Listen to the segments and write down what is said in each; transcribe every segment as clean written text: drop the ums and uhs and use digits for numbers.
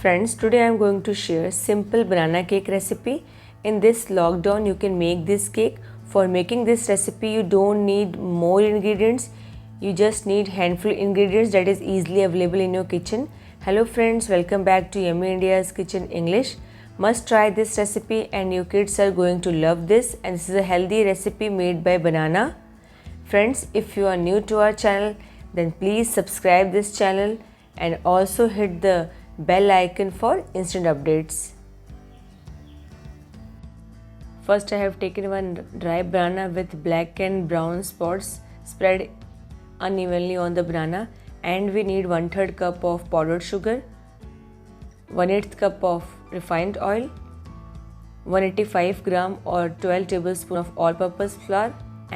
Friends, today I am going to share simple banana cake recipe. In this lockdown, you can make this cake. For making this recipe, you don't need more ingredients. You just need handful ingredients that is easily available in your kitchen. Hello friends, welcome back to Yummy India's Kitchen English. Must try this recipe and your kids are going to love this, and this is a healthy recipe made by banana. Friends, if you are new to our channel, then please subscribe this channel and also hit the bell icon for instant updates. First I have taken one dry banana with black and brown spots spread unevenly on the banana, and we need 1/3 cup of powdered sugar, 1/8 cup of refined oil, 185 gram or 12 tablespoons of all-purpose flour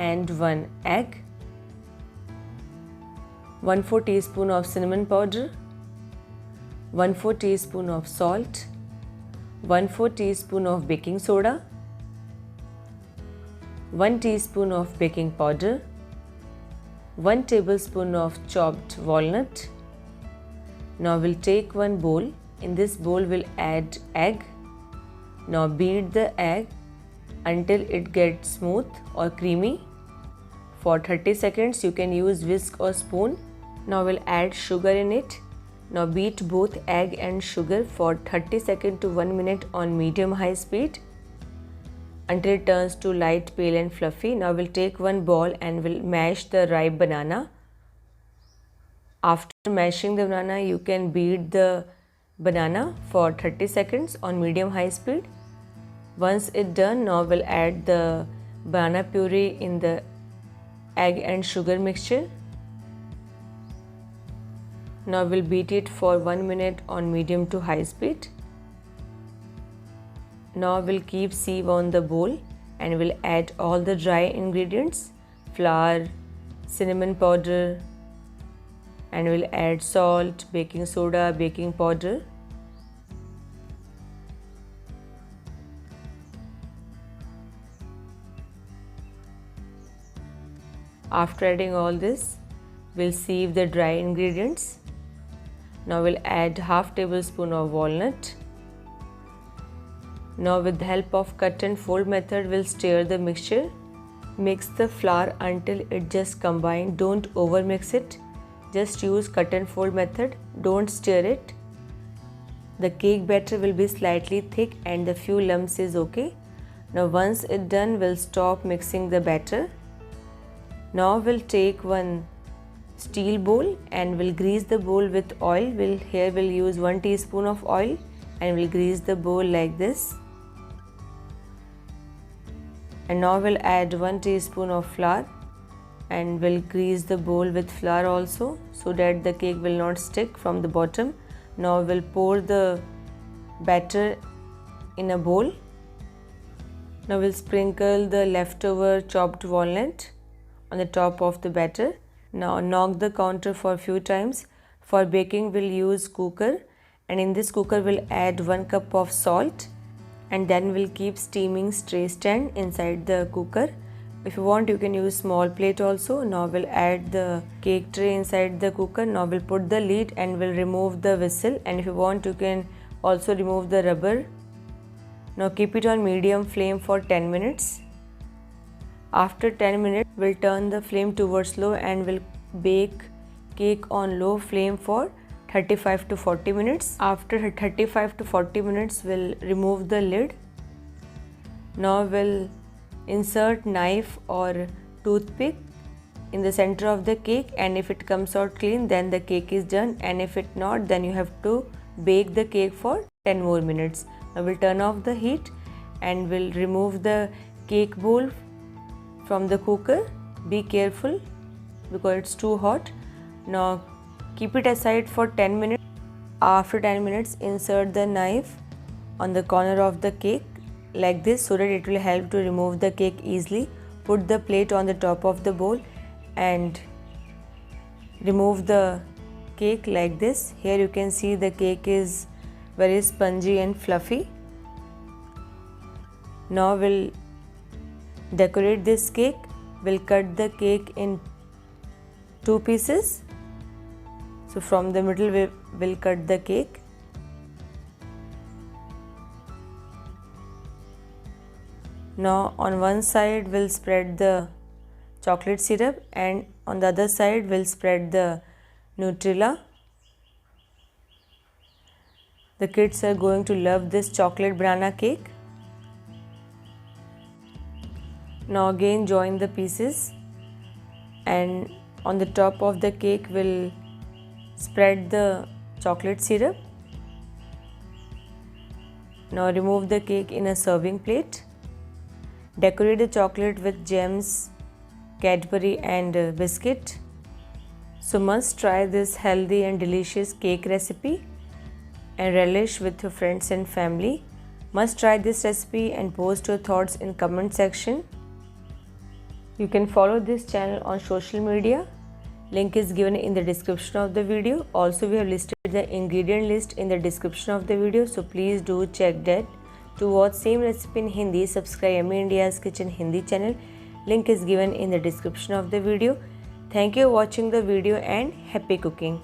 and 1 egg, 1/4 teaspoon of cinnamon powder, 1/4 teaspoon of salt, 1/4 teaspoon of baking soda, 1 teaspoon of baking powder, 1 tablespoon of chopped walnut. Now we'll take one bowl. In this bowl we'll add egg. Now beat the egg until it gets smooth or creamy. For 30 seconds you can use whisk or spoon. Now we'll add sugar in it. Now beat both egg and sugar for 30 seconds to 1 minute on medium-high speed until it turns to light, pale and fluffy. Now we'll take one bowl and we'll mash the ripe banana. After mashing the banana, you can beat the banana for 30 seconds on medium-high speed. Once it's done, now we'll add the banana puree in the egg and sugar mixture. Now we'll beat it for 1 minute on medium to high speed. Now we'll keep sieve on the bowl and we'll add all the dry ingredients, flour, cinnamon powder, and we'll add salt, baking soda, baking powder. After adding all this, we'll sieve the dry ingredients. Now we'll add half tablespoon of walnut. Now with the help of cut and fold method, we'll stir the mixture. Mix the flour until it just combines. Don't over mix it. Just use cut and fold method. Don't stir it. The cake batter will be slightly thick and the few lumps is okay. Now once it's done, we'll stop mixing the batter. Now we'll take one steel bowl and we'll grease the bowl with oil. Here we'll use 1 teaspoon of oil and we'll grease the bowl like this. And now we'll add 1 teaspoon of flour and we'll grease the bowl with flour also so that the cake will not stick from the bottom. Now we'll pour the batter in a bowl. Now we'll sprinkle the leftover chopped walnut on the top of the batter. Now knock the counter for a few times. For baking we'll use cooker, and in this cooker we'll add 1 cup of salt and then we'll keep steaming tray stand inside the cooker. If you want, you can use small plate also. Now we'll add the cake tray inside the cooker. Now we'll put the lid and we'll remove the whistle, and if you want you can also remove the rubber. Now keep it on medium flame for 10 minutes. After 10 minutes, we'll turn the flame towards low and we'll bake cake on low flame for 35 to 40 minutes. After 35 to 40 minutes, we'll remove the lid. Now we'll insert knife or toothpick in the center of the cake, and if it comes out clean, then the cake is done, and if it not, then you have to bake the cake for 10 more minutes. Now we'll turn off the heat and we'll remove the cake bowl from the cooker. Be careful because it's too hot. Now keep it aside for 10 minutes. After 10 minutes, insert the knife on the corner of the cake like this so that it will help to remove the cake easily. Put the plate on the top of the bowl and remove the cake like this. Here you can see the cake is very spongy and fluffy. Now we'll decorate this cake. We'll cut the cake in 2 pieces. So from the middle we will cut the cake Now on one side we'll spread the chocolate syrup and on the other side we'll spread the Nutella. The kids are going to love this chocolate banana cake. Now again join the pieces and on the top of the cake we'll spread the chocolate syrup. Now remove the cake in a serving plate. Decorate the chocolate with gems, Cadbury and biscuit. So must try this healthy and delicious cake recipe and relish with your friends and family. Must try this recipe and post your thoughts in comment section. You can follow this channel on social media. Link is given in the description of the video. Also we have listed the ingredient list in the description of the video, so please do check that. To watch same recipe in Hindi, subscribe Yummy India's Kitchen Hindi channel. Link is given in the description of the video. Thank you for watching the video and happy cooking.